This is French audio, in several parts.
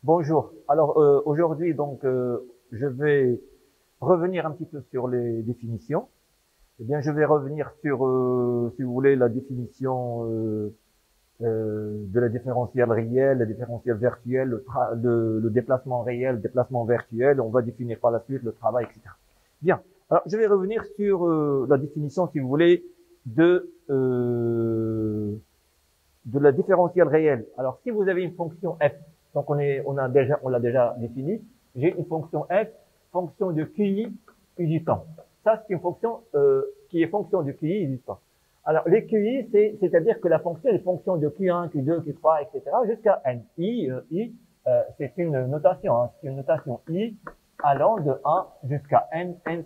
Bonjour. Alors aujourd'hui donc je vais revenir un petit peu sur les définitions. Eh bien, je vais revenir sur, si vous voulez, la définition de la différentielle réelle, la différentielle virtuelle, le déplacement réel, le déplacement virtuel. On va définir par la suite le travail, etc. Bien. Alors, je vais revenir sur la définition, si vous voulez, de la différentielle réelle. Alors, si vous avez une fonction f, donc on l'a déjà défini. J'ai une fonction f, fonction de QI et du temps. Ça, c'est une fonction qui est fonction de QI et du temps. Alors, les QI, c'est-à-dire que la fonction est fonction de Q1, Q2, Q3, etc. jusqu'à n. C'est une notation, hein, c'est une notation I allant de 1 jusqu'à n. N,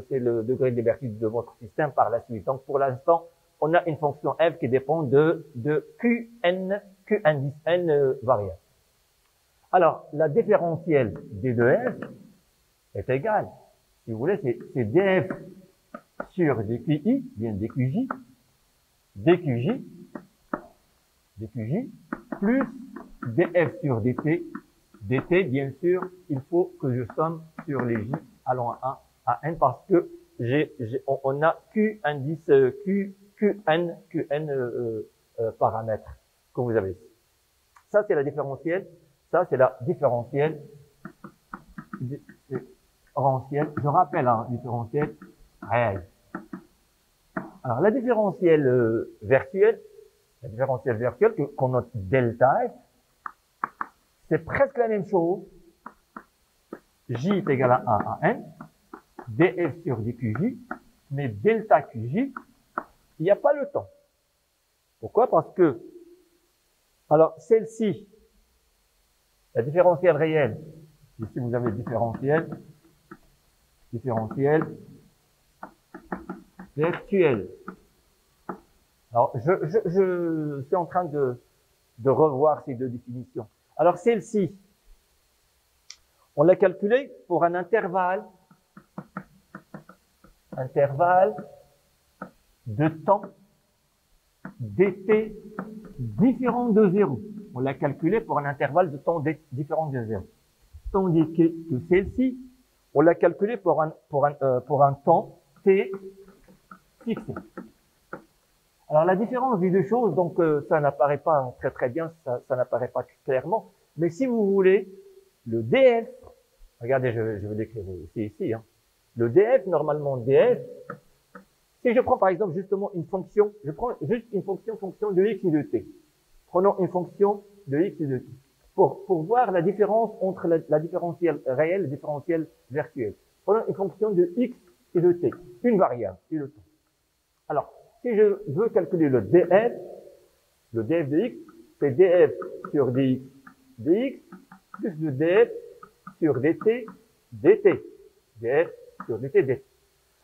c'est le degré de liberté de votre système par la suite. Donc, pour l'instant, on a une fonction f qui dépend de Qn indice n variable. Alors, la différentielle des deux f est égale, si vous voulez, c'est df sur dqi, bien dqj, plus df sur dt, dt, bien sûr, il faut que je somme sur les j allant à 1 à n parce que on a q indice, qn paramètres que vous avez ici. Ça, c'est la différentielle. Ça, c'est la différentielle. Je rappelle, hein, différentielle réelle. Alors, la différentielle virtuelle, qu'on note delta f, c'est presque la même chose. J est égal à 1 à n, df sur dqj, mais delta qj, il n'y a pas le temps. Pourquoi? Parce que, alors, celle-ci, la différentielle réelle, ici vous avez différentielle virtuelle. Alors, je suis en train de revoir ces deux définitions. Alors, celle-ci, on l'a calculée pour un intervalle de temps dt différent de 0. On l'a calculé pour un intervalle de temps différent de 0. Tandis que celle-ci, on l'a calculé pour un temps t fixé. Alors la différence des deux choses, donc ça n'apparaît pas très bien, ça n'apparaît pas clairement, mais si vous voulez, le df, regardez, je vais l'écrire ici, hein. Le df, normalement df, si je prends par exemple justement une fonction, je prends juste une fonction de x et de t. Prenons une fonction de x et de t. Pour voir la différence entre la différentielle réelle et la différentielle virtuelle. Prenons une fonction de x et de t, une variable, et le temps. Alors, si je veux calculer le df de x, c'est df sur dx plus le df sur dt, df sur dt, dt.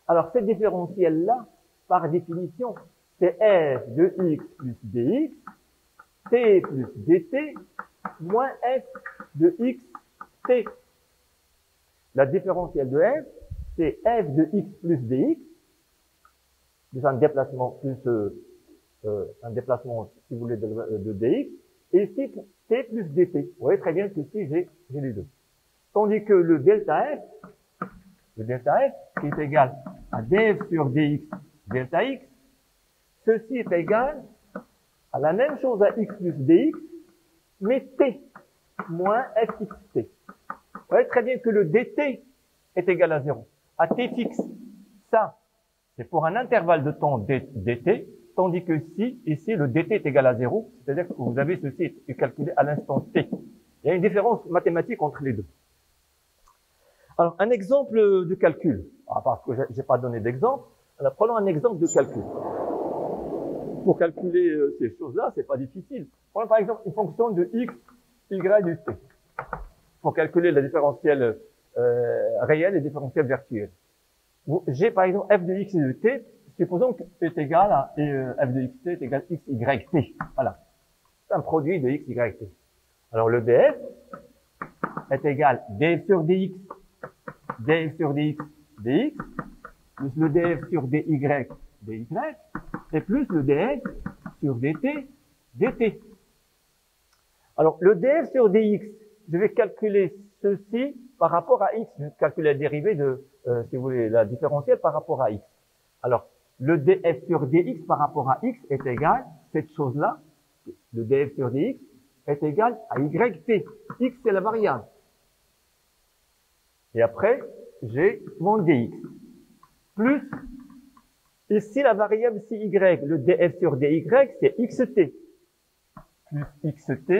Alors, cette différentielle-là, par définition, c'est f de x plus dx, t plus dt, moins f de x, t. La différentielle de f, c'est f de x plus dx, plus un déplacement, si vous voulez, de dx, et ici, t plus dt. Vous voyez très bien que ici, j'ai les deux. Tandis que le delta f, qui est égal à df sur dx delta x, ceci est égal à la même chose à x plus dx, mais t moins fxt. Vous voyez très bien que le dt est égal à 0. À t fixe, ça, c'est pour un intervalle de temps dt, tandis que ici, le dt est égal à 0, c'est-à-dire que vous avez ceci est calculé à l'instant t. Il y a une différence mathématique entre les deux. Alors, un exemple de calcul. Parce que j'ai pas donné d'exemple. Alors, prenons un exemple de calcul. Pour calculer ces choses-là, c'est pas difficile. Prenons par exemple une fonction de x, y et t. Pour calculer la différentielle réelle et différentielle virtuelle. J'ai par exemple f de x et de t, supposons que est égal à f de xt est égal à x, y, t. Voilà. C'est un produit de x, y, t. Alors le df, est égal df sur dx, df sur dx, dx, plus le df sur dy, dy, et plus le df sur dt, dt. Alors, le df sur dx, je vais calculer ceci par rapport à x. Je vais calculer la dérivée de, si vous voulez, la différentielle par rapport à x. Alors, le df sur dx par rapport à x est égal, cette chose-là, le df sur dx, est égal à yt. X, c'est la variable. Et après, j'ai mon dx. Plus, ici, la variable, c'est y. Le df sur dy, c'est xt. Plus xt,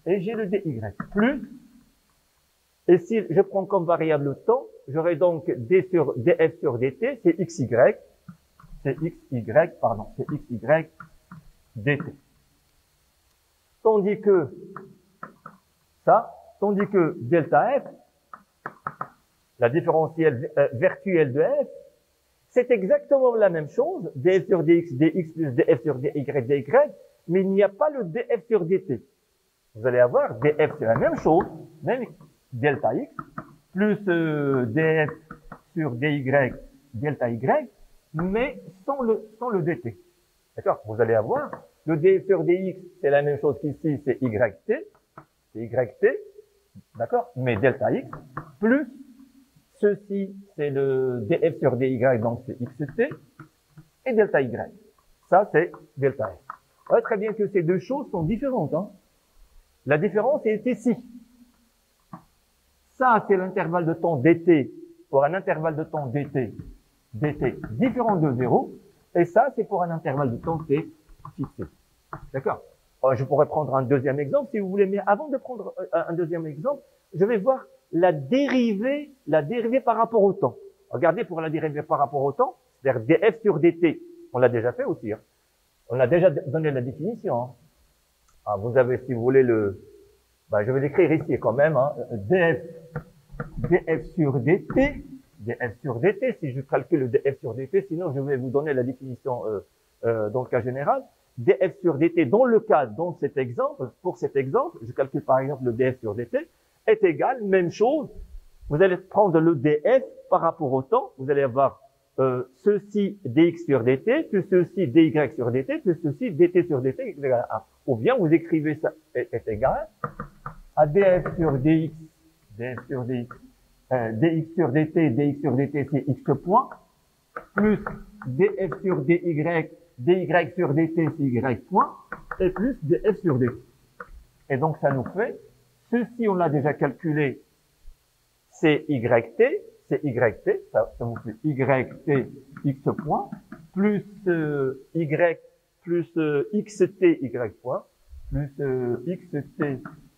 et j'ai le dy. Plus, et si je prends comme variable le temps, j'aurai donc df sur dt, c'est xy. C'est xy, pardon, c'est xy dt. Tandis que delta f, la différentielle virtuelle de f, c'est exactement la même chose, df sur dx, dx plus df sur dy, dy, mais il n'y a pas le df sur dt. Vous allez avoir df, c'est la même chose, même delta x, plus df sur dy, delta y, mais sans le dt. D'accord? Vous allez avoir le df sur dx, c'est la même chose qu'ici, c'est yt, d'accord? Mais delta x, plus ceci, c'est le df sur dy, donc c'est xt, et delta y. Ça, c'est delta f. Vous voyez très bien que ces deux choses sont différentes. Hein? La différence est ici. Ça, c'est l'intervalle de temps dt pour un intervalle de temps dt différent de 0. Et ça, c'est pour un intervalle de temps t fixé. D'accord? Je pourrais prendre un deuxième exemple si vous voulez, mais avant de prendre un deuxième exemple, je vais voir la dérivée par rapport au temps. Regardez pour la dérivée par rapport au temps, c'est-à-dire df sur dt. On l'a déjà fait aussi. Hein. On a déjà donné la définition. Hein. Ah, vous avez, si vous voulez, je vais l'écrire ici quand même. Hein, df sur dt. df sur dt, si je calcule le df sur dt, sinon je vais vous donner la définition dans le cas général. df sur dt, dans cet exemple, pour cet exemple, je calcule par exemple le df sur dt, est égal, même chose, vous allez prendre le df par rapport au temps, vous allez avoir ceci dx sur dt, plus ceci dy sur dt, plus ceci dt sur dt est égal à 1. Ou bien vous écrivez ça est égal à df sur dx, df sur dx, dx sur dt, dx sur dt, c'est x point, plus df sur dy, dy sur dt, c'est y point, et plus df sur dt. Et donc, ça nous fait, ceci, on l'a déjà calculé, c'est yt, ça nous fait yt, x point, plus y, plus xt, y point, plus xt,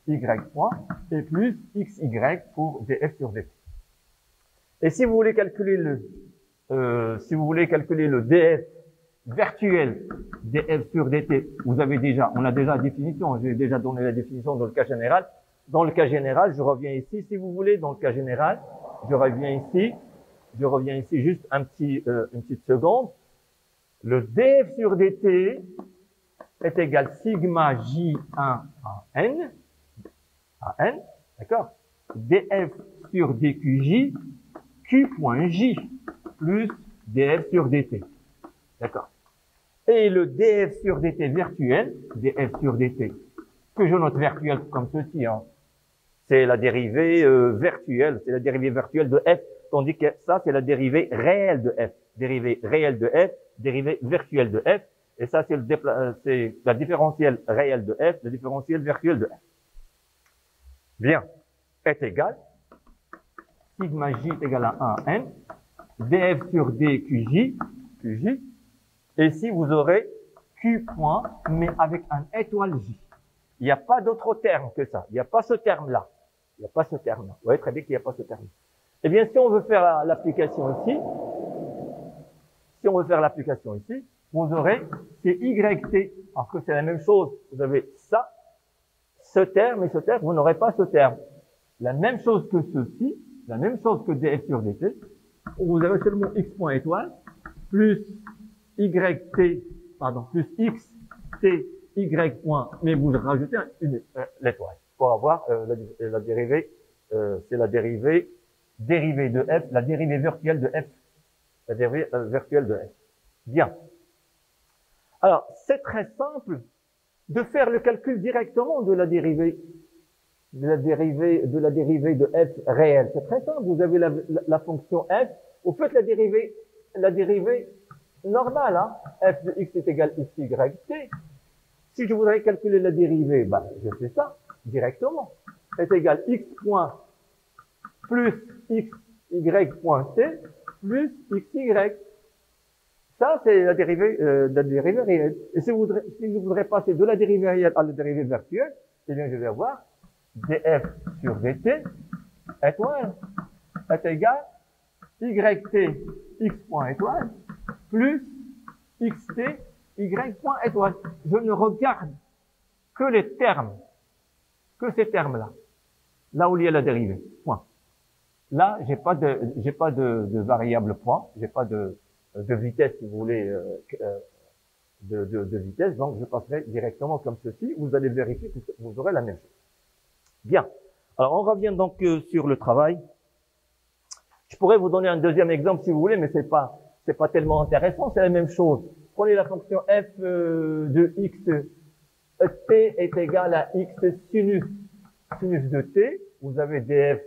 y point, et plus xy pour df sur dt. Et si vous voulez calculer le df virtuel df sur dt, on a déjà la définition, j'ai déjà donné la définition dans le cas général. Dans le cas général, je reviens ici, si vous voulez, dans le cas général, je reviens ici juste une petite seconde. Le df sur dt est égal sigma j1 à n, d'accord? df sur dqj, q.j, plus df sur dt. D'accord. Et le df sur dt virtuel, df sur dt, que je note virtuel comme ceci, hein, c'est la dérivée virtuelle, c'est la dérivée virtuelle de f, tandis que ça, c'est la dérivée réelle de f. Dérivée réelle de f, dérivée virtuelle de f, et ça, c'est la différentielle réelle de f, la différentielle virtuelle de f. Bien, est égal, sigma j est égal à 1 à n, df sur d qj, et ici vous aurez q point, mais avec un étoile j. Il n'y a pas d'autre terme que ça, il n'y a pas ce terme-là. Il n'y a pas ce terme-là. Vous voyez très bien qu'il n'y a pas ce terme. Eh bien, si on veut faire l'application ici, vous aurez, c'est yt, alors que c'est la même chose, vous avez ça, ce terme et ce terme, vous n'aurez pas ce terme. La même chose que ceci, la même chose que df sur dt, vous avez seulement x point étoile, plus yt, plus x, t, y point, mais vous rajoutez l'étoile. pour avoir la dérivée, c'est la dérivée de f, la dérivée virtuelle de f. La dérivée virtuelle de f. Bien. Alors, c'est très simple de faire le calcul directement de la dérivée de f réelle. C'est très simple. Vous avez la fonction f. Vous faites la dérivée normale. Hein. F de x est égal à x, y, t. Si je voudrais calculer la dérivée, bah, je fais ça directement. Est égal à x point plus x, y point t plus x, y. Ça, c'est la dérivée réelle. Et si je voudrais passer de la dérivée réelle à la dérivée virtuelle, eh bien, je vais avoir df sur dt étoile est égal à yt x point étoile plus xt y point étoile. Je ne regarde que ces termes-là, là où il y a la dérivée. Point. Là, j'ai pas de variable point, j'ai pas de vitesse, si vous voulez, de vitesse, donc je passerai directement comme ceci. Vous allez vérifier que vous aurez la même chose. Bien. Alors, on revient donc sur le travail. Je pourrais vous donner un deuxième exemple si vous voulez, mais c'est pas tellement intéressant, c'est la même chose. Prenez la fonction f de x, t est égal à x sinus de t. Vous avez df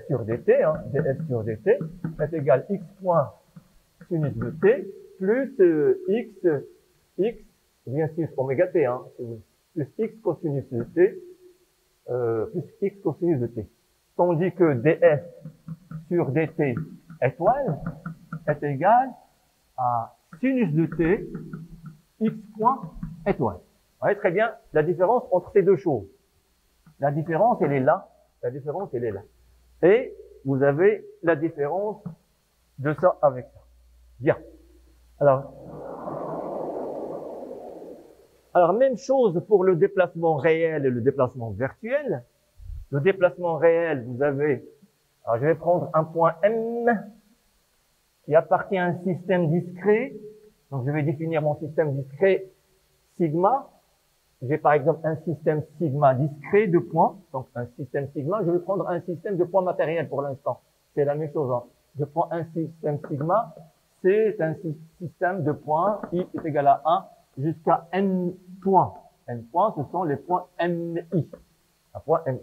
sur dt, hein, df sur dt est égal à x point sinus de t plus x, bien sinus oméga t, hein, plus x cosinus de t, plus x cosinus de t. Tandis que df sur dt étoile est égal à sinus de t, x point étoile. Vous voyez très bien la différence entre ces deux choses. La différence, elle est là. Et vous avez la différence de ça avec ça. Bien. Alors, même chose pour le déplacement réel et le déplacement virtuel. Le déplacement réel, vous avez, alors je vais prendre un point M qui appartient à un système discret. Donc, je vais définir mon système discret sigma. J'ai par exemple un système sigma discret de points. Donc, un système sigma, je vais prendre un système de points matériels pour l'instant. C'est la même chose. Hein. Je prends un système sigma, c'est un système de points, i est égal à 1 jusqu'à n points. N points, ce sont les points mi. Un point mi.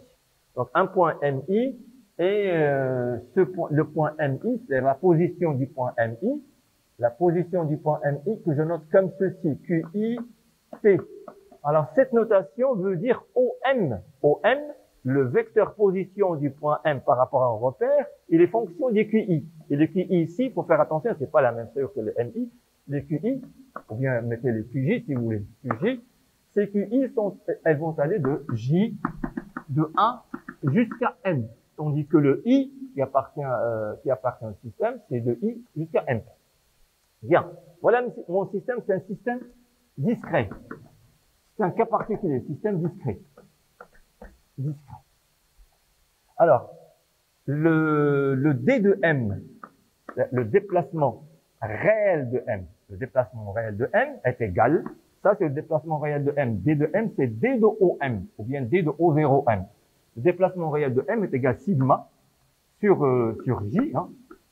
Donc, un point mi, et le point mi, c'est la position du point mi. La position du point mi que je note comme ceci, QI, T. Alors, cette notation veut dire OM. OM, le vecteur position du point M par rapport à un repère, il est fonction du QI. Et le QI ici, il faut faire attention, c'est pas la même chose que le MI. Les QI, ou bien mettez les QJ si vous voulez. QJ, ces QI elles vont aller de J, de 1 jusqu'à M. Tandis que le I, qui appartient au système, c'est de I jusqu'à M. Bien. Voilà mon système, c'est un système discret. C'est un cas particulier, système discret. Alors, le D de M, le déplacement réel de M, est égal, ça c'est le déplacement réel de M, D de M c'est D de OM, ou bien D de O0M. Le déplacement réel de M est égal sigma sur J, hein,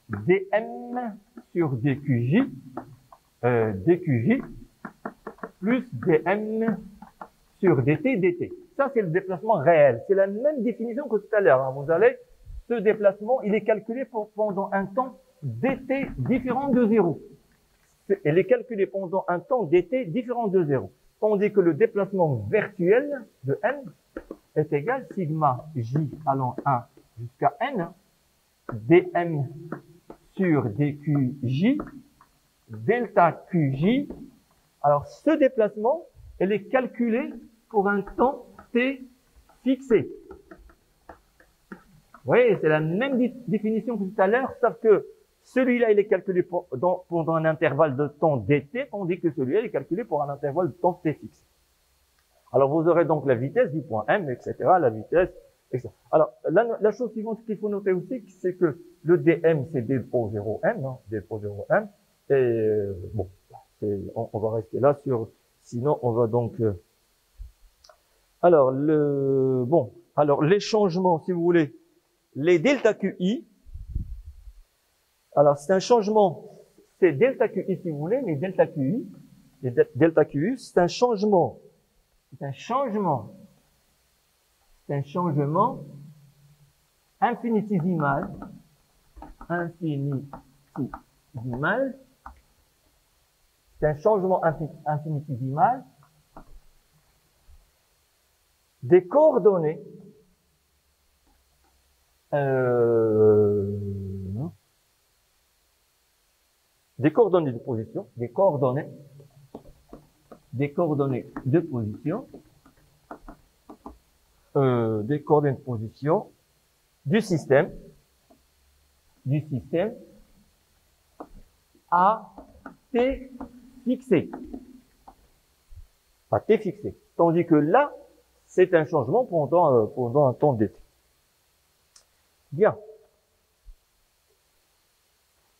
dm sur dqj, dqj, plus dm sur dt. Ça, c'est le déplacement réel. C'est la même définition que tout à l'heure. Hein. Vous allez, ce déplacement, il est calculé pendant un temps dt différent de 0. Il est calculé pendant un temps dt différent de 0. Tandis que le déplacement virtuel de n est égal sigma j allant 1 jusqu'à n, dm sur dqj, delta qj. Alors, ce déplacement, il est calculé pour un temps t fixé. Vous voyez, c'est la même définition que tout à l'heure, sauf que celui-là, il est calculé pendant un intervalle de temps dt, tandis que celui-là, il est calculé pour un intervalle de temps t fixe. Alors, vous aurez donc la vitesse du point M, etc., la vitesse, etc. Alors, la chose suivante qu'il faut noter aussi, c'est que le dm, c'est d au 0m, hein, d au 0m, et bon, on va rester là sur, sinon on va donc... Alors, alors les changements, si vous voulez, les delta QI. Alors, c'est un changement, c'est delta QI si vous voulez, mais delta QI, c'est un changement, infinitésimal, c'est un changement infinitésimal des coordonnées de position, des coordonnées de position du système à t fixé. Tandis que là, c'est un changement pendant un temps d'été. Bien.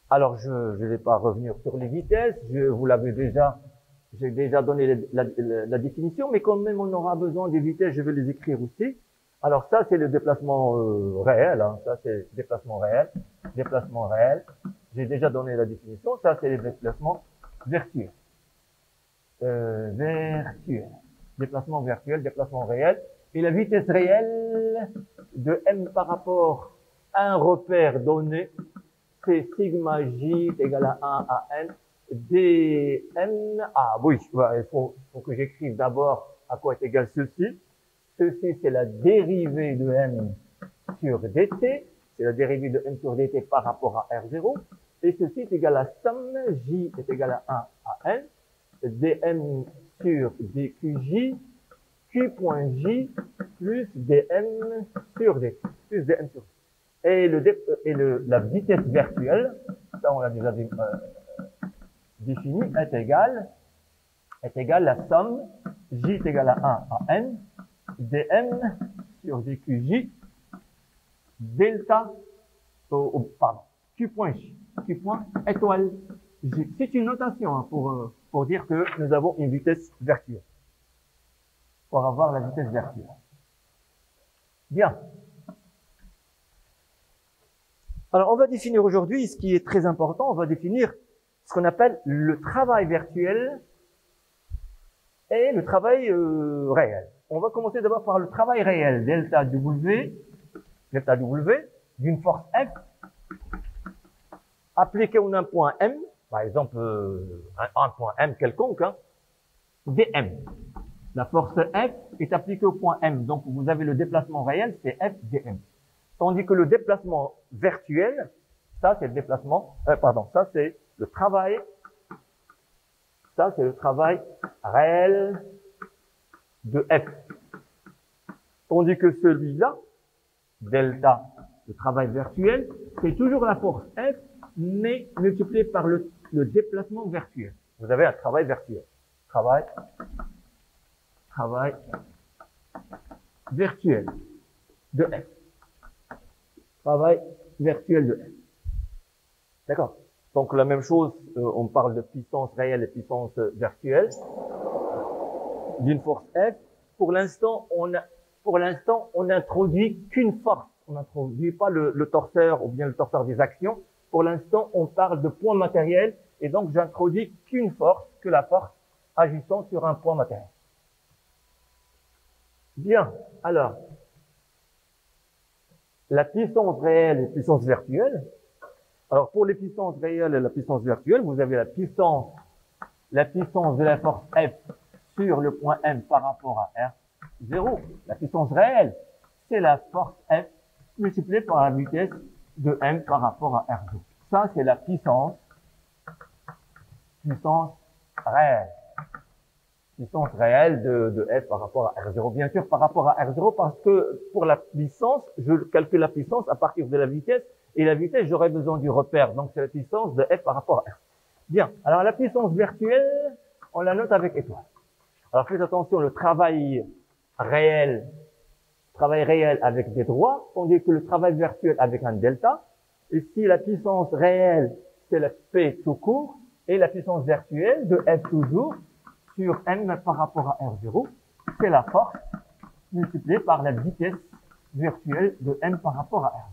Alors, je ne vais pas revenir sur les vitesses. Vous l'avez déjà, j'ai déjà donné la définition, mais quand même on aura besoin des vitesses, je vais les écrire aussi. Alors ça, c'est le déplacement réel. Hein. Ça, c'est déplacement réel. J'ai déjà donné la définition. Ça, c'est les déplacements virtuels. Déplacement virtuel, déplacement réel. Et la vitesse réelle de m par rapport à un repère donné, c'est sigma j est égal à 1 à n dn. Ah oui, il faut que j'écrive d'abord à quoi est égal ceci. Ceci, c'est la dérivée de m sur dt. C'est la dérivée de m sur dt par rapport à R0. Et ceci est égal à somme j est égal à 1 à n dm sur dqj q.j plus dm sur dt. Plus dm sur dt. Et la vitesse virtuelle, ça on l'a déjà défini, est égale à la somme j est égal à 1 à n dm sur dqj delta q.j, q.étoile j. C'est une notation hein, pour dire que nous avons une vitesse virtuelle. Pour avoir la vitesse virtuelle. Bien. Alors, on va définir aujourd'hui, ce qui est très important, on va définir ce qu'on appelle le travail virtuel et le travail réel. On va commencer d'abord par le travail réel, delta W d'une force F appliquée à un point M, par exemple un point M quelconque, hein, dm. La force F est appliquée au point M, donc vous avez le déplacement réel, c'est F dm. Tandis que le déplacement virtuel, ça c'est le déplacement, ça c'est le travail, réel de F. Tandis que celui-là, delta, le travail virtuel, c'est toujours la force F, mais multiplié par le déplacement virtuel. Vous avez un travail virtuel. Travail virtuel de F. Travail virtuel de F. D'accord? Donc la même chose, on parle de puissance réelle et puissance virtuelle d'une force F. Pour l'instant, on n'introduit qu'une force. On n'introduit pas le torseur ou bien le torseur des actions. Pour l'instant, on parle de point matériel et donc j'introduis qu'une force, que la force agissant sur un point matériel. Bien, alors, la puissance réelle et la puissance virtuelle. Alors, pour les puissances réelles et la puissance virtuelle, vous avez la puissance de la force F sur le point M par rapport à R0. La puissance réelle, c'est la force F multipliée par la vitesse de M par rapport à R0. Ça, c'est la puissance réelle. Puissance réelle de F par rapport à R0. Bien sûr, par rapport à R0, parce que pour la puissance, je calcule la puissance à partir de la vitesse, et la vitesse, j'aurai besoin du repère. Donc, c'est la puissance de F par rapport à R. Bien. Alors, la puissance virtuelle, on la note avec étoile. Alors, faites attention, le travail réel avec des droits, tandis que le travail virtuel avec un delta. Ici, la puissance réelle, c'est la P tout court, et la puissance virtuelle de F toujours, sur M par rapport à R0, c'est la force multiplié par la vitesse virtuelle de m par rapport à r.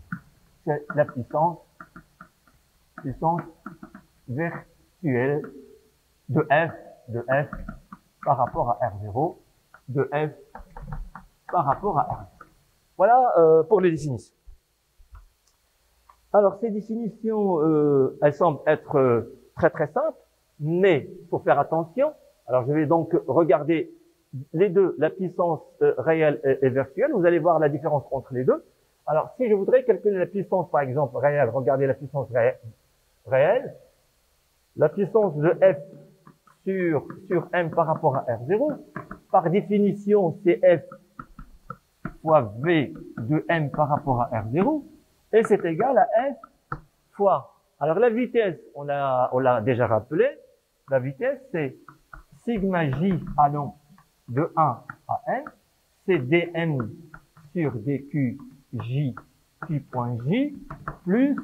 C'est la puissance virtuelle de f par rapport à R0, de f par rapport à R0. Voilà pour les définitions. Alors, ces définitions, elles semblent être très très simples, mais il faut faire attention. Alors, je vais donc regarder les deux, la puissance réelle et virtuelle. Vous allez voir la différence entre les deux. Alors, si je voudrais calculer la puissance, par exemple, réelle, regardez la puissance réelle. La puissance de f sur m par rapport à R0, par définition, c'est f fois v de m par rapport à R0, et c'est égal à f fois. Alors la vitesse, on l'a déjà rappelé, la vitesse c'est sigma j allant de 1 à n, c'est dm sur dq j q point j plus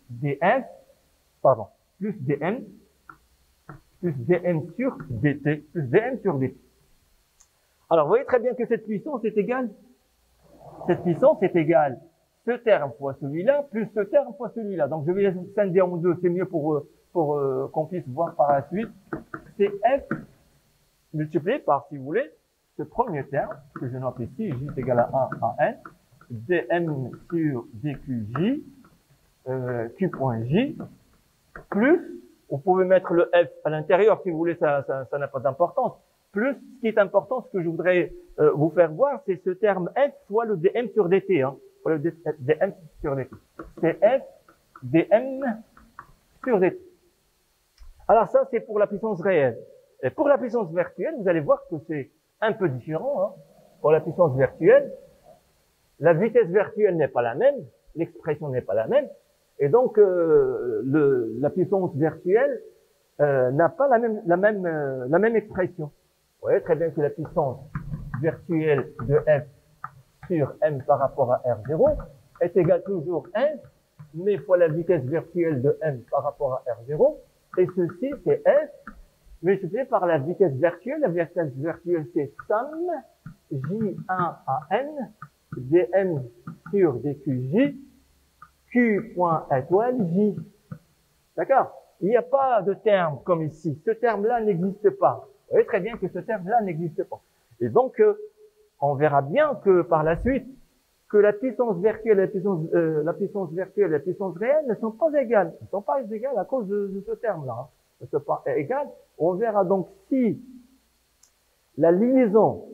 df, pardon, plus dm sur dt, plus dm sur dt. Alors, vous voyez très bien que cette puissance est égale ce terme fois celui-là, plus ce terme fois celui-là. Donc, je vais les scinder en deux, c'est mieux pour qu'on puisse voir par la suite. C'est f multiplié par, si vous voulez, ce premier terme, que je note ici, j est égal à 1 à n, dm sur dqj, q point j, plus, vous pouvez mettre le f à l'intérieur, si vous voulez, ça n'a pas d'importance. Plus, ce qui est important, ce que je voudrais vous faire voir, c'est ce terme f fois le dm sur dt, hein, fois le dm sur dt. C'est f dm sur dt. Alors ça, c'est pour la puissance réelle. Et pour la puissance virtuelle, vous allez voir que c'est un peu différent. Hein. Pour la puissance virtuelle, la vitesse virtuelle n'est pas la même, l'expression n'est pas la même, et donc la puissance virtuelle n'a pas la même expression. Vous voyez très bien que la puissance virtuelle de f sur m par rapport à R0 est égale toujours 1, mais fois la vitesse virtuelle de m par rapport à R0, et ceci c'est f multiplié par la vitesse virtuelle. La vitesse virtuelle c'est somme j1 à n dm sur dqj q point étoile j. D'accord? Il n'y a pas de terme comme ici. Ce terme-là n'existe pas. Vous voyez très bien que ce terme-là n'existe pas. Et donc, on verra bien que par la suite, que la puissance virtuelle, la puissance virtuelle et la puissance réelle ne sont pas égales. Elles ne sont pas égales à cause de ce terme-là. Hein. Elles ne sont pas égales. On verra donc si la liaison,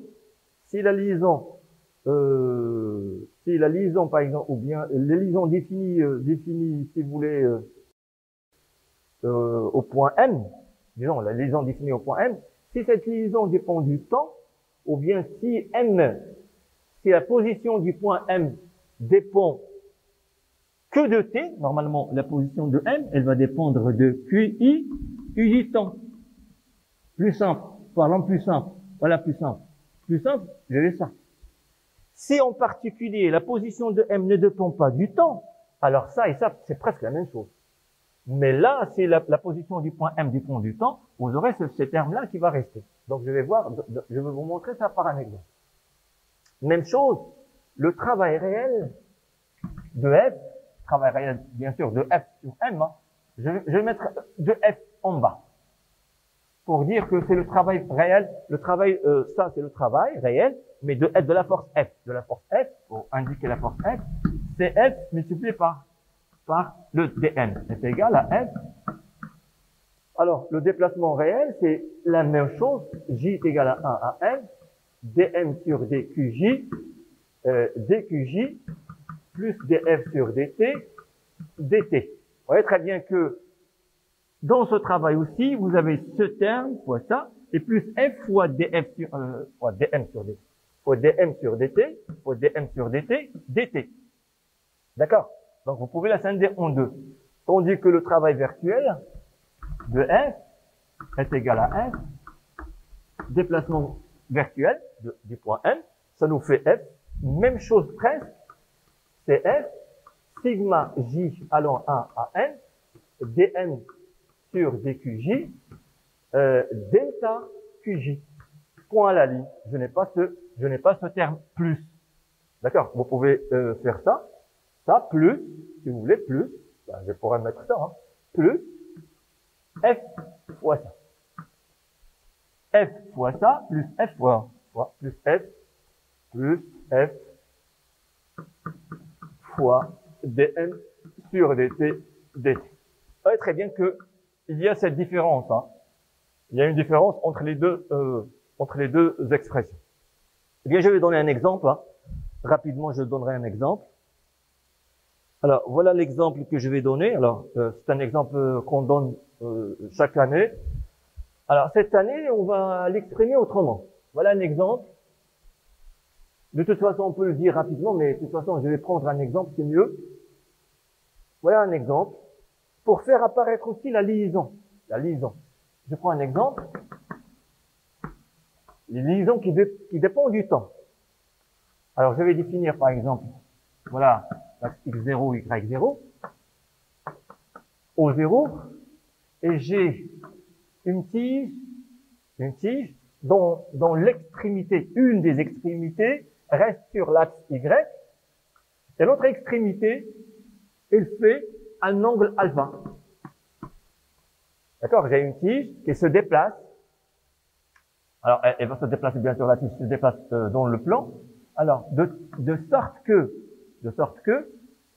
par exemple, ou bien les liaisons définies, si vous voulez, au point M, disons, la liaison définie au point M, si cette liaison dépend du temps, ou bien si la position du point M dépend que de t, normalement, la position de M, elle va dépendre de QI, UJ temps. Plus simple, parlons plus simple, voilà plus simple. Plus simple, je vais ça. Si en particulier, la position de M ne dépend pas du temps, alors ça et ça, c'est presque la même chose. Mais là, si la position du point M dépend du temps, vous aurez ce terme-là qui va rester. Donc, je vais vous montrer ça par un exemple. Même chose, le travail réel de F, travail réel, bien sûr, de F sur M, hein, je vais mettre de F en bas. Pour dire que c'est le travail réel, ça c'est le travail réel, mais de la force F. De la force F, pour indiquer la force F, c'est F multiplié par le dm est égal à f. Alors, le déplacement réel, c'est la même chose. J est égal à 1 à n, dm sur dqj, dqj, plus df sur dt, dt. Vous voyez très bien que dans ce travail aussi, vous avez ce terme fois ça, et plus f fois df fois dm sur dt, fois dm sur dt, fois dm sur dt, dt. D'accord? Donc, vous pouvez la scinder en deux. Tandis que le travail virtuel de f est égal à f, déplacement virtuel du point M, ça nous fait f, même chose presque, c'est f, sigma j allant 1 à n, dm sur dqj, delta qj. Point à la ligne, je n'ai pas ce je n'ai pas ce terme plus. D'accord? Vous pouvez faire ça plus, si vous voulez, plus, ben, je pourrais mettre ça, hein, plus f fois ça. F fois ça, plus f plus f fois dm sur dt dt. Vous voyez très bien que il y a cette différence, hein. Il y a une différence entre les deux expressions. Eh bien, je vais donner un exemple, hein. Rapidement, je donnerai un exemple. Alors, voilà l'exemple que je vais donner. Alors, c'est un exemple qu'on donne chaque année. Alors, cette année, on va l'exprimer autrement. Voilà un exemple. De toute façon, on peut le dire rapidement, mais de toute façon, je vais prendre un exemple, c'est mieux. Voilà un exemple. Pour faire apparaître aussi la liaison. La liaison. Je prends un exemple. Les liaisons qui dépendent du temps. Alors, je vais définir, par exemple, voilà, l'axe x0, y0, O0, et j'ai une tige dont l'extrémité, une des extrémités, reste sur l'axe y, et l'autre extrémité, elle fait un angle alpha. D'accord? J'ai une tige qui se déplace. Alors, elle va se déplacer, bien sûr, la tige se déplace dans le plan. Alors, de sorte que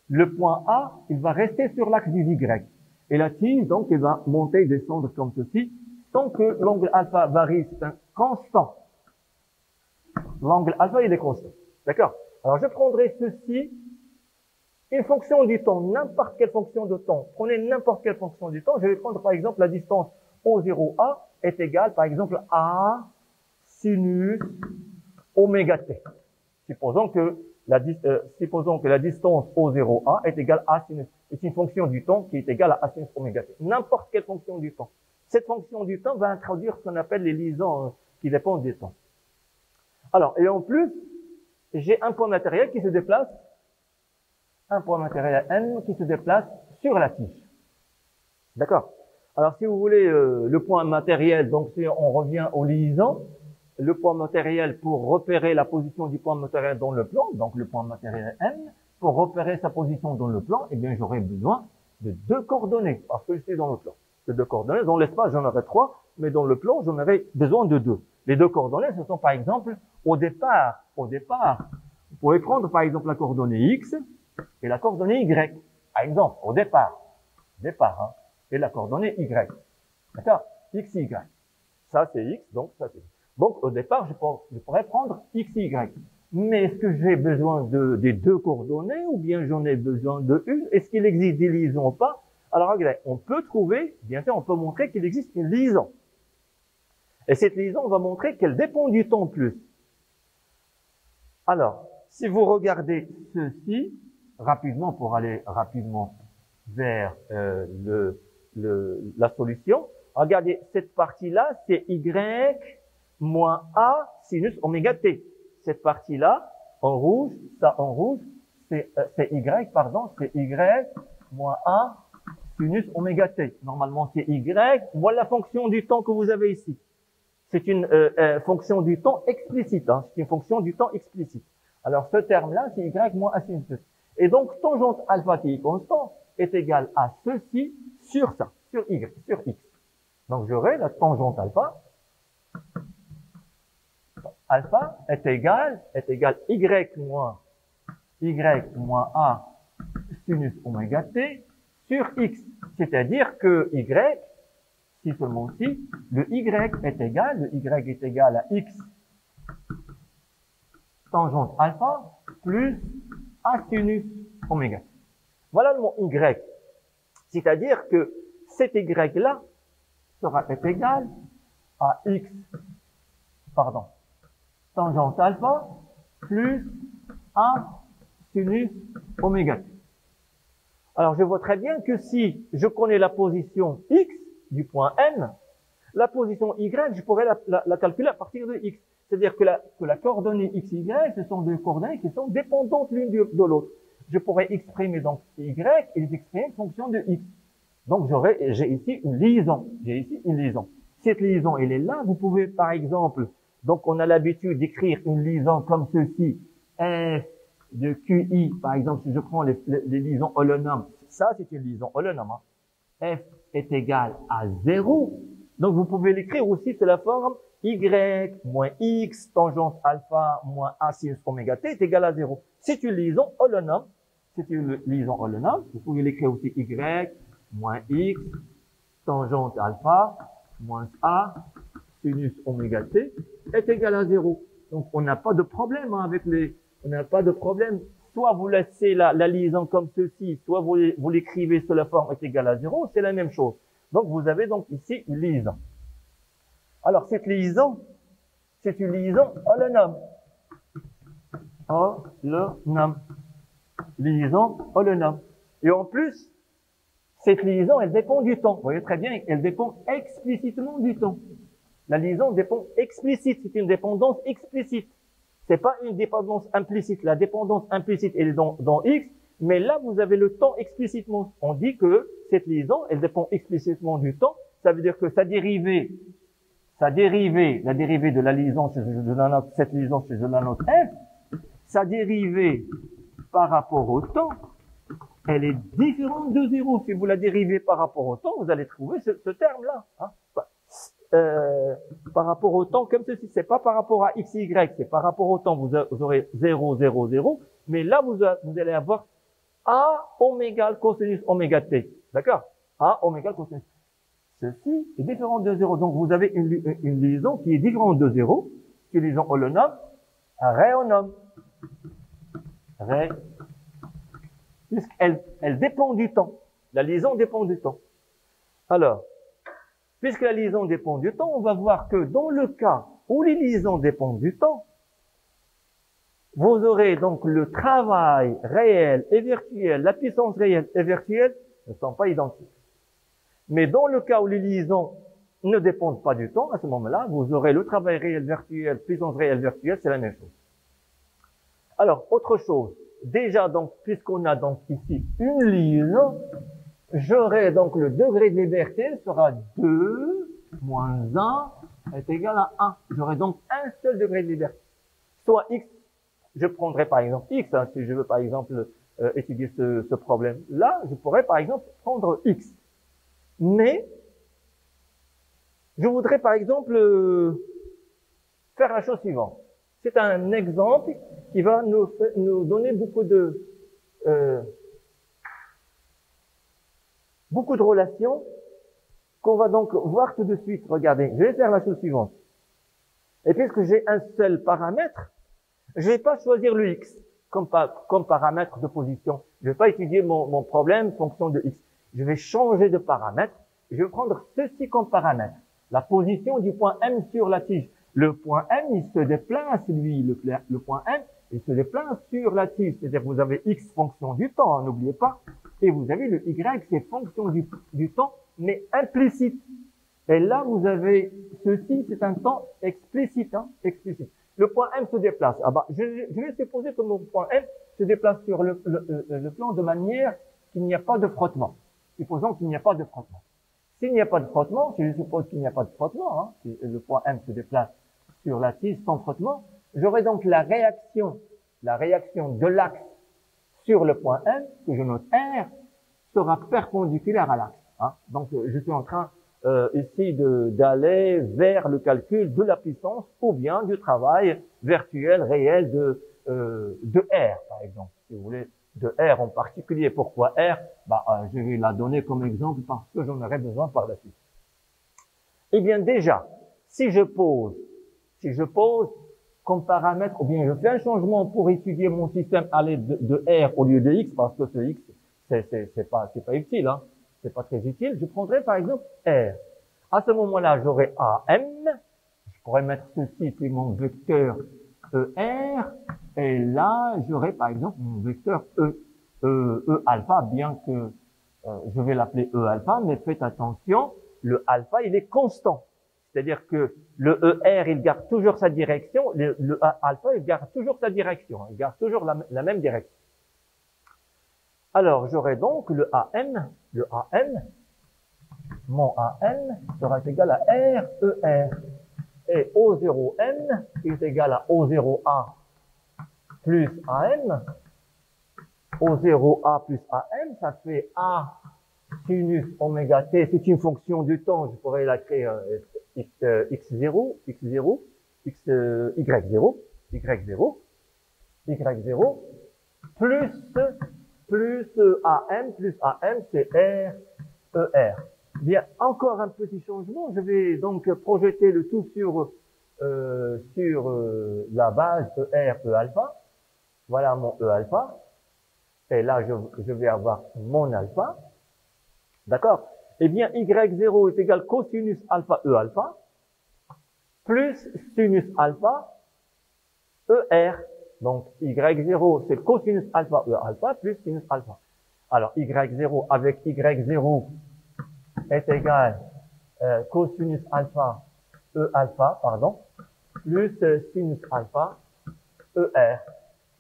le point A, il va rester sur l'axe du Y. Et la tige, donc, elle va monter et descendre comme ceci, tant que l'angle alpha varie, c'est un constant. L'angle alpha, il est constant. D'accord? Alors, je prendrai ceci, une fonction du temps, n'importe quelle fonction de temps. Prenez n'importe quelle fonction du temps. Je vais prendre, par exemple, la distance O0A est égale, par exemple, à sinus oméga t. Supposons que la distance O0A est égale à sinus. C'est une fonction du temps qui est égale à sinus oméga t. N'importe quelle fonction du temps. Cette fonction du temps va introduire ce qu'on appelle les liaisons qui dépendent du temps. Alors, et en plus, j'ai un point matériel qui se déplace, un point matériel n qui se déplace sur la tige. D'accord? Alors, si vous voulez le point matériel, donc si on revient aux liaisons, le point matériel pour repérer la position du point matériel dans le plan, donc le point matériel n, pour repérer sa position dans le plan, eh bien, j'aurai besoin de 2 coordonnées, parce que je suis dans le plan. De 2 coordonnées. Dans l'espace, j'en aurai 3, mais dans le plan, j'en aurai besoin de 2. Les 2 coordonnées, ce sont par exemple, au départ, vous pouvez prendre par exemple la coordonnée x et la coordonnée y. Par exemple, au départ, hein, et la coordonnée y. D'accord? X, y. Ça, c'est x, donc ça, c'est y. Donc, au départ, je pourrais prendre x, y. Mais est-ce que j'ai besoin des 2 coordonnées ou bien j'en ai besoin de une? Est-ce qu'il existe des liaisons ou pas? Alors, regardez, on peut trouver, bien sûr, on peut montrer qu'il existe une liaison. Et cette liaison, on va montrer qu'elle dépend du temps plus. Alors, si vous regardez ceci, rapidement, pour aller rapidement vers la solution, regardez, cette partie-là, c'est y moins a sinus oméga t. Cette partie-là, en rouge, ça en rouge, c'est y, pardon, c'est y moins a sinus oméga t. Normalement, c'est y. Voilà la fonction du temps que vous avez ici. C'est une fonction du temps explicite. Hein. C'est une fonction du temps explicite. Alors, ce terme-là, c'est y moins a sinus. Et donc, tangente alpha qui est constant est égal à ceci sur ça, sur y, sur x. Donc, j'aurai la tangente alpha. Alpha est égal y moins a sinus oméga t sur x. C'est-à-dire que y, si seulement si, le y est égal à x tangente alpha plus a sinus oméga t. Voilà le mot y. C'est-à-dire que cet y-là est égal à x, tangente alpha plus a sinus oméga t. Alors, je vois très bien que si je connais la position x du point n, la position y, je pourrais la calculer à partir de x. C'est-à-dire que la coordonnée x, y, ce sont 2 coordonnées qui sont dépendantes l'une de l'autre. Je pourrais exprimer donc y et les exprimer en fonction de x. Donc, j'ai ici une liaison. Cette liaison, elle est là. Vous pouvez, par exemple, Donc, on a l'habitude d'écrire une liaison comme ceci. F de QI, par exemple, si je prends les liaisons holonomes, ça, c'est une liaison holonome. F est égal à 0. Donc, vous pouvez l'écrire aussi sous la forme Y moins X tangente alpha moins A sinus oméga T est égal à 0. C'est une liaison holonome. C'est une liaison holonome. Vous pouvez l'écrire aussi Y moins X tangente alpha moins A sinus oméga T est égal à 0. Donc, on n'a pas de problème avec on n'a pas de problème. Soit vous laissez la liaison comme ceci, soit vous l'écrivez sous la forme est égal à 0, c'est la même chose. Donc, vous avez donc ici une liaison. Alors, cette liaison, c'est une liaison holonome. Holonome. Liaison holonome. Et en plus, cette liaison, elle dépend du temps. Vous voyez très bien, elle dépend explicitement du temps. La liaison dépend explicite, c'est une dépendance explicite. C'est pas une dépendance implicite. La dépendance implicite, elle est dans X, mais là, vous avez le temps explicitement. On dit que cette liaison, elle dépend explicitement du temps. Ça veut dire que la dérivée de la liaison, cette liaison, si je la note F, sa dérivée par rapport au temps, elle est différente de 0. Si vous la dérivez par rapport au temps, vous allez trouver ce terme-là. Hein. Par rapport au temps, comme ceci, c'est pas par rapport à x, y, c'est par rapport au temps, vous aurez 0, 0, 0, mais là, vous allez avoir A oméga cosinus oméga t, d'accord? A oméga cosinus. Ceci est différent de 0, donc vous avez une liaison qui est différente de 0, qui est une liaison holonome, réonome. Puisqu'elle dépend du temps. La liaison dépend du temps. Alors, puisque la liaison dépend du temps, on va voir que dans le cas où les liaisons dépendent du temps, vous aurez donc le travail réel et virtuel, la puissance réelle et virtuelle ne sont pas identiques. Mais dans le cas où les liaisons ne dépendent pas du temps, à ce moment-là, vous aurez le travail réel virtuel, puissance réelle virtuelle, c'est la même chose. Alors, autre chose. Déjà, donc, puisqu'on a donc ici une liaison, j'aurai donc le degré de liberté sera 2 moins 1 est égal à 1. J'aurai donc un seul degré de liberté. Soit x, je prendrai par exemple x, hein, si je veux par exemple étudier ce problème. Là, je pourrais par exemple prendre x. Mais, je voudrais par exemple faire la chose suivante. C'est un exemple qui va nous donner beaucoup de relations qu'on va donc voir tout de suite. Regardez, je vais faire la chose suivante. Et puisque j'ai un seul paramètre, je vais pas choisir le x comme paramètre de position. Je vais pas étudier mon problème fonction de x. Je vais changer de paramètre. Je vais prendre ceci comme paramètre. La position du point M sur la tige. Le point M, il se déplace, lui, le point M, il se déplace sur la tige. C'est-à-dire que vous avez x fonction du temps, n'oubliez pas. Et vous avez le y, c'est fonction du temps, mais implicite. Et là, vous avez ceci, c'est un temps explicite, hein, explicite. Le point M se déplace. Ah bah, je vais supposer que mon point M se déplace sur le plan de manière qu'il n'y a pas de frottement. Supposons qu'il n'y a pas de frottement. S'il n'y a pas de frottement, si je suppose qu'il n'y a pas de frottement, hein, si le point M se déplace sur la tige sans frottement, j'aurai donc la réaction de l'axe sur le point M, que je note R, sera perpendiculaire à l'axe. Hein. Donc, je suis en train ici d'aller vers le calcul de la puissance ou bien du travail virtuel réel de R, par exemple. Si vous voulez, de R en particulier. Pourquoi R? Je vais la donner comme exemple parce que j'en aurai besoin par la suite. Eh bien, déjà, si je pose comme paramètre, ou bien je fais un changement pour étudier mon système à l'aide de R au lieu de X, parce que ce X, c'est pas utile, hein. C'est pas très utile. Je prendrai par exemple R. À ce moment-là, j'aurai AM. Je pourrais mettre ceci, c'est mon vecteur ER. Et là, j'aurai par exemple mon vecteur E alpha, bien que je vais l'appeler E alpha, mais faites attention, le alpha, il est constant. C'est-à-dire que le ER, il garde toujours sa direction, le alpha, il garde toujours sa direction, il garde toujours la même direction. Alors, j'aurai donc le AM, mon AM sera égal à RER. Et O0n est égal à O0A plus AM. O0A plus AM, ça fait A sinus oméga t. C'est une fonction du temps. Je pourrais la créer x0, x0, x, y0, y0, y0, plus AM, c'est R, ER. Bien, encore un petit changement. Je vais donc projeter le tout sur la base ER, E alpha. Voilà mon E alpha. Et là, je vais avoir mon alpha. D'accord? Eh bien, Y0 est égal cosinus alpha E alpha plus sinus alpha ER. Donc, Y0, c'est cosinus alpha E alpha plus sinus alpha. Alors, Y0 avec Y0 est égal cosinus alpha E alpha, pardon, plus sinus alpha ER.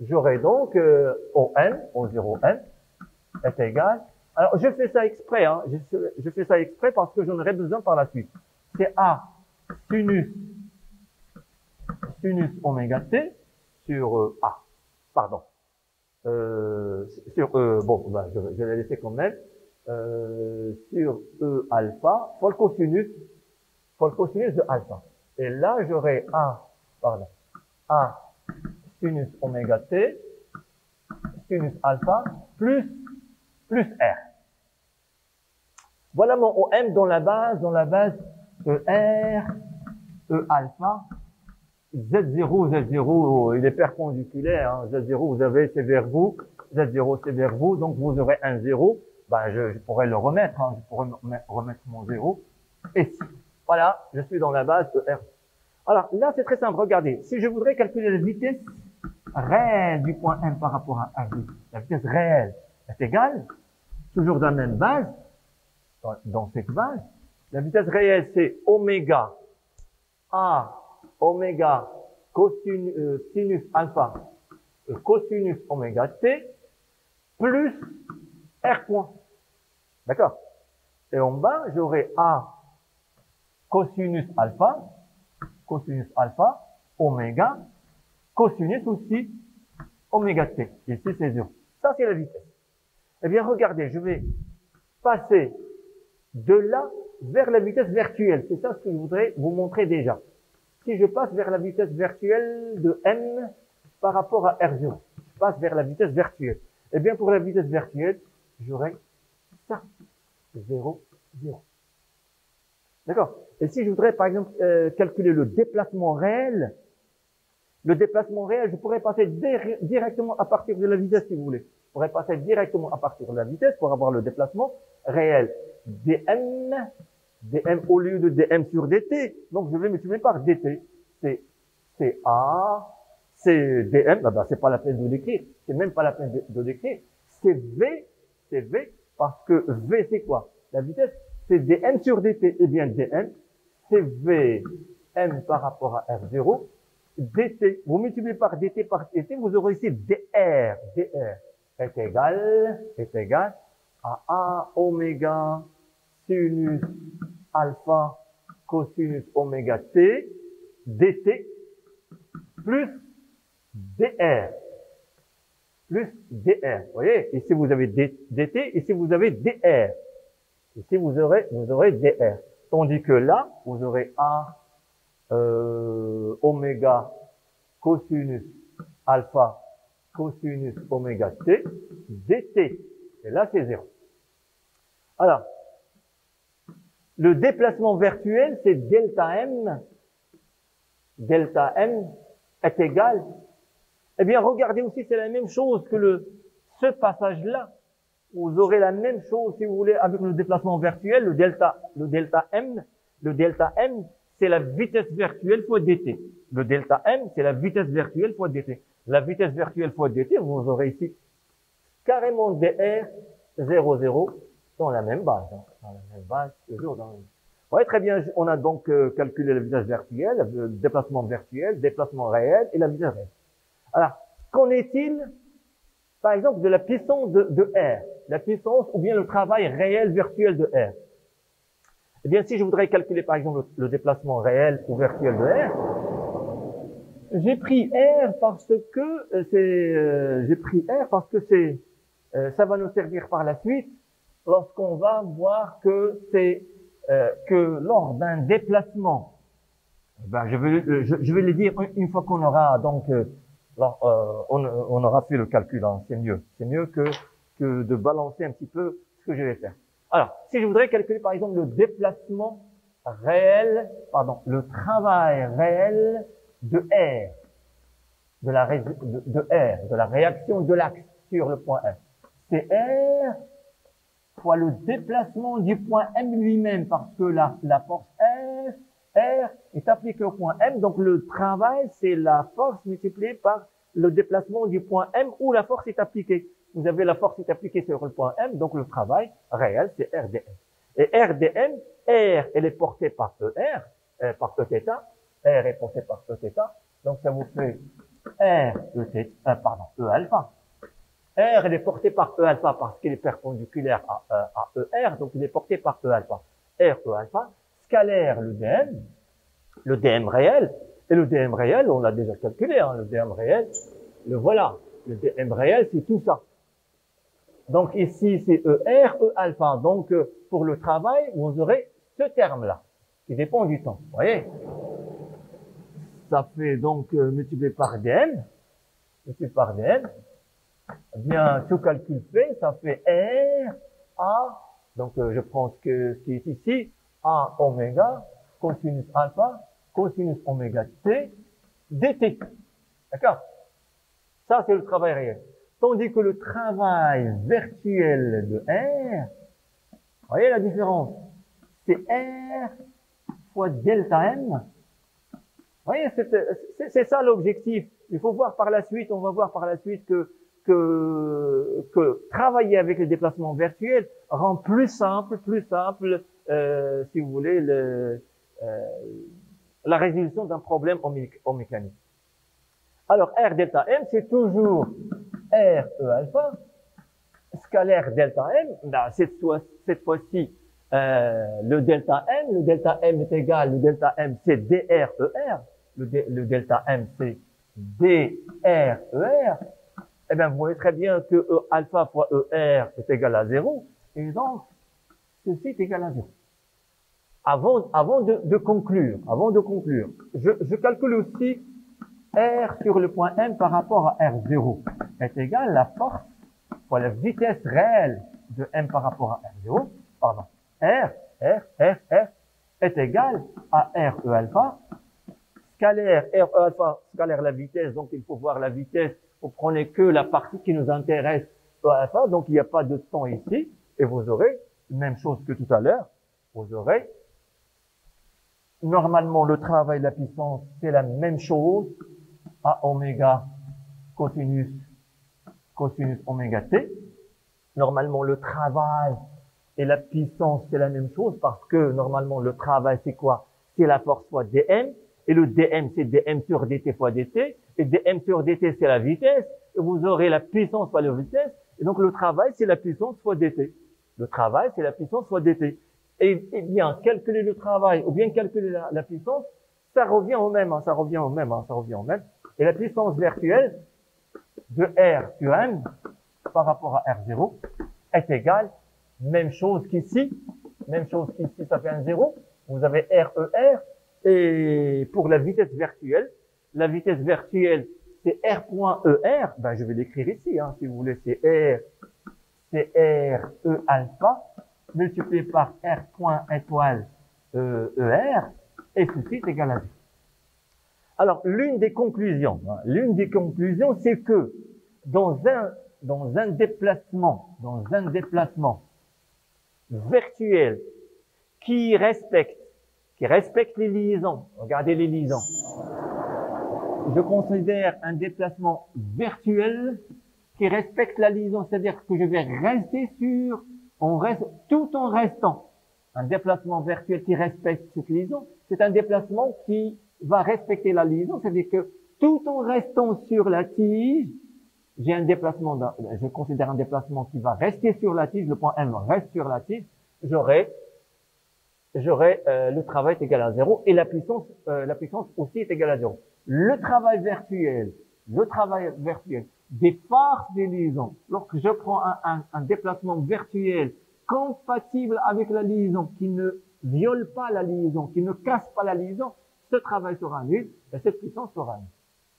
J'aurai donc O0n est égal. Alors, je fais ça exprès, hein, je fais ça exprès parce que j'en aurai besoin par la suite. C'est A sinus oméga t sur A. Pardon. Bon, ben, je vais la laisser quand même. Sur E alpha, fois le cosinus de alpha. Et là, j'aurai A sinus oméga t, sinus alpha, plus R. Voilà mon OM dans la base de R, E alpha, Z0, il est perpendiculaire, hein. Z0, vous avez, c'est vers vous, Z0, c'est vers vous, donc vous aurez un 0, ben je pourrais le remettre, hein. Je pourrais remettre mon 0, ici. Voilà, je suis dans la base de R. Alors là, c'est très simple, regardez, si je voudrais calculer la vitesse réelle du point M par rapport à R, la vitesse réelle est égale, toujours dans la même base, dans cette base, la vitesse réelle, c'est oméga A, oméga sinus alpha, cosinus oméga t, plus R point. D'accord? Et en bas, j'aurai A, cosinus alpha, oméga, cosinus aussi, oméga t. Ici, c'est 0. Ça, c'est la vitesse. Eh bien, regardez, je vais passer de là vers la vitesse virtuelle. C'est ça ce que je voudrais vous montrer déjà. Si je passe vers la vitesse virtuelle de m par rapport à R0, je passe vers la vitesse virtuelle. Eh bien, pour la vitesse virtuelle, j'aurai ça. 0, 0. D'accord? Et si je voudrais, par exemple, calculer le déplacement réel, je pourrais passer directement à partir de la vitesse, si vous voulez. Je pourrais passer directement à partir de la vitesse pour avoir le déplacement réel. dm au lieu de dm sur dt. Donc, je vais multiplier par dt. C'est A, c'est dm, c'est pas la peine de l'écrire. C'est même pas la peine de l'écrire. C'est V, parce que V, c'est quoi? La vitesse, c'est dm sur dt. Eh bien, dm, c'est Vm par rapport à R0, dt. Vous multipliez par dt, vous aurez ici dr. dr est égal à A oméga sinus alpha cosinus oméga t dt plus dr. Vous voyez, ici vous avez dt, ici vous avez dr. Ici vous aurez dr. Tandis que là, vous aurez A oméga cosinus alpha cosinus oméga t dt. Et là, c'est 0. Alors, le déplacement virtuel, c'est delta m. Delta m est égal. Eh bien, regardez aussi, c'est la même chose que ce passage-là. Vous aurez la même chose, si vous voulez, avec le déplacement virtuel, le delta m, c'est la vitesse virtuelle fois dt. Le delta m, c'est la vitesse virtuelle fois dt. La vitesse virtuelle fois dt, vous aurez ici carrément dr 0, 0 dans la même base. Hein. Dans la même base, toujours dans la même. Oui, très bien. On a donc calculé la vitesse virtuelle, le déplacement virtuel, déplacement réel et la vitesse réelle. Alors, qu'en est-il, par exemple, de la puissance de R, la puissance ou bien le travail réel virtuel de R? Eh bien, si je voudrais calculer, par exemple, le déplacement réel ou virtuel de R, j'ai pris R parce que ça va nous servir par la suite lorsqu'on va voir que que lors d'un déplacement, ben je vais le dire une fois qu'on aura donc on aura fait le calcul, hein, c'est mieux que de balancer un petit peu ce que je vais faire. Alors, si je voudrais calculer par exemple le déplacement réel, le travail réel de R, de la réaction de l'axe sur le point M. C'est R fois le déplacement du point M lui-même, parce que la force R est appliquée au point M, donc le travail, c'est la force multipliée par le déplacement du point M où la force est appliquée. Vous avez la force est appliquée sur le point M, donc le travail réel, c'est RdM. Et RdM, R, elle est portée par ER, par Eθ, R est portée par Eθ, donc ça vous fait E alpha. R, elle est portée par E alpha parce qu'il est perpendiculaire à ER, donc il est porté par E alpha. R, E alpha, scalaire le dm réel, et le dm réel, on l'a déjà calculé, hein, le dm réel, le voilà. Le dm réel, c'est tout ça. Donc ici, c'est ER, E alpha. Donc pour le travail, vous aurez ce terme-là, qui dépend du temps. Vous voyez? Ça fait donc multiplié par dm, eh bien, tout calcul fait, ça fait R A, donc je prends ce qui est ici, A oméga, cosinus alpha, cosinus oméga t, dt. D'accord? Ça, c'est le travail réel. Tandis que le travail virtuel de R, vous voyez la différence? C'est R fois delta M. Vous voyez, c'est ça l'objectif. Il faut voir par la suite, on va voir par la suite que travailler avec les déplacements virtuels rend plus simple, si vous voulez, la résolution d'un problème en mécanique. Alors, R delta M, c'est toujours R E alpha, scalaire delta M. Ben, cette fois-ci, le delta M est égal, le delta M, c'est dr ER. Le delta M, c'est dr ER. Eh bien, vous voyez très bien que E alpha fois ER est égal à 0. Et donc, ceci est égal à 0. Avant de conclure, je calcule aussi R sur le point M par rapport à R0 est égal à la force fois la vitesse réelle de M par rapport à R0. Pardon. R est égal à R E alpha. Scalaire R E alpha, scalaire la vitesse, donc il faut voir la vitesse. Vous prenez que la partie qui nous intéresse E alpha, donc il n'y a pas de temps ici, et vous aurez, même chose que tout à l'heure, vous aurez, normalement le travail de la puissance, c'est la même chose, à oméga cosinus oméga t. Normalement le travail et la puissance, c'est la même chose, parce que normalement le travail, c'est quoi? C'est la force fois dm, et le dm, c'est dm sur dt fois dt, et dm sur dt, c'est la vitesse, et vous aurez la puissance fois la vitesse, et donc le travail, c'est la puissance fois dt. Le travail, c'est la puissance fois dt. Et bien, calculer le travail, ou bien calculer la puissance, ça revient au même. Et la puissance virtuelle de R sur M, par rapport à R0, est égale, même chose qu'ici, ça fait un 0, vous avez RER, et pour la vitesse virtuelle, c'est R.ER, ben je vais l'écrire ici, hein, si vous voulez, c'est R E alpha, multiplié par R.étoile ER, et ceci est égal à 0. Alors, l'une des conclusions, c'est que dans un déplacement virtuel qui respecte les liaisons, regardez les liaisons. Je considère un déplacement virtuel qui respecte la liaison, c'est-à-dire que je vais rester tout en restant. Un déplacement virtuel qui respecte cette liaison, c'est un déplacement qui va respecter la liaison, c'est-à-dire que tout en restant sur la tige, je considère un déplacement qui va rester sur la tige, le point M reste sur la tige, j'aurai j'aurai le travail est égal à 0 et la puissance aussi est égale à 0. Le travail virtuel des forces des liaisons, lorsque je prends un déplacement virtuel compatible avec la liaison, qui ne viole pas la liaison, qui ne casse pas la liaison, ce travail sera nul et cette puissance sera nulle.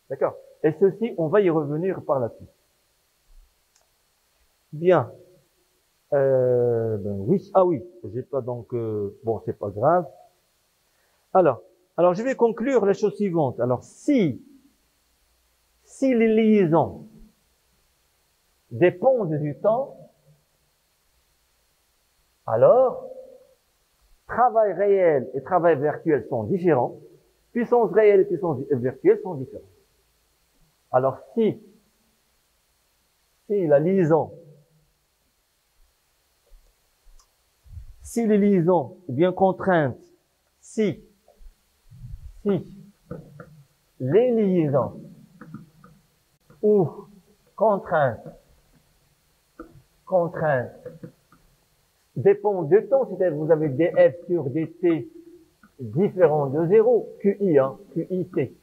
D'accord? Et ceci, on va y revenir par la suite. Bien. Oui. Ah oui, j'ai pas donc... bon, c'est pas grave. Alors, je vais conclure la chose suivante. Alors, si les liaisons dépendent du temps, alors, travail réel et travail virtuel sont différents. Puissance réelle et puissance virtuelle sont différentes. Alors, si la liaison, si les liaisons, ou bien contraintes, si les liaisons ou contraintes dépendent du temps, c'est-à-dire vous avez des F sur des T différents de 0, QI, QIT,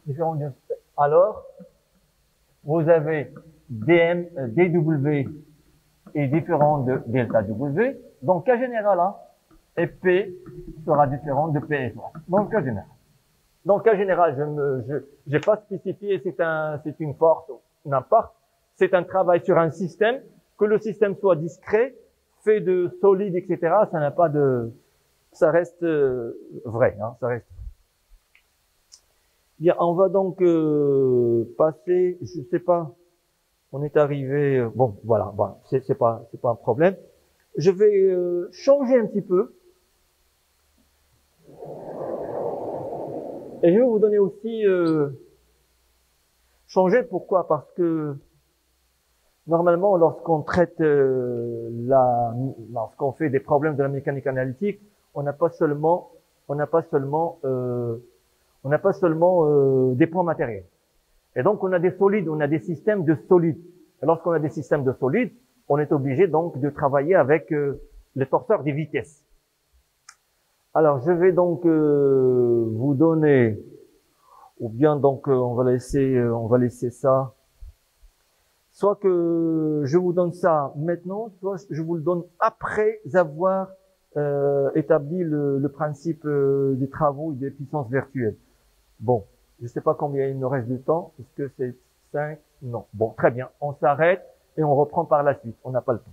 différents de... Alors, vous avez DW est différent de delta W. Dans le cas général, et P sera différent de P et S. Dans le cas général. Dans le cas général, je n'ai pas spécifié, c'est une force, n'importe. C'est un travail sur un système, que le système soit discret, fait de solide, etc. Ça n'a pas de, ça reste vrai, ça reste. Bien, on va donc passer, je sais pas, on est arrivé, bon, voilà, bon, c'est pas un problème. Je vais changer un petit peu. Et je vais vous donner aussi changer. Pourquoi? Parce que normalement, lorsqu'on traite lorsqu'on fait des problèmes de la mécanique analytique, on n'a pas seulement des points matériels. Et donc, on a des solides, on a des systèmes de solides. Et lorsqu'on a des systèmes de solides, on est obligé donc de travailler avec les torseurs des vitesses. Alors, je vais donc vous donner, ou bien donc on va laisser ça. Soit que je vous donne ça maintenant, soit je vous le donne après avoir établi le principe des travaux et des puissances virtuelles. Bon, je ne sais pas combien il nous reste de temps. Est-ce que c'est 5? Non. Bon, très bien. On s'arrête et on reprend par la suite. On n'a pas le temps.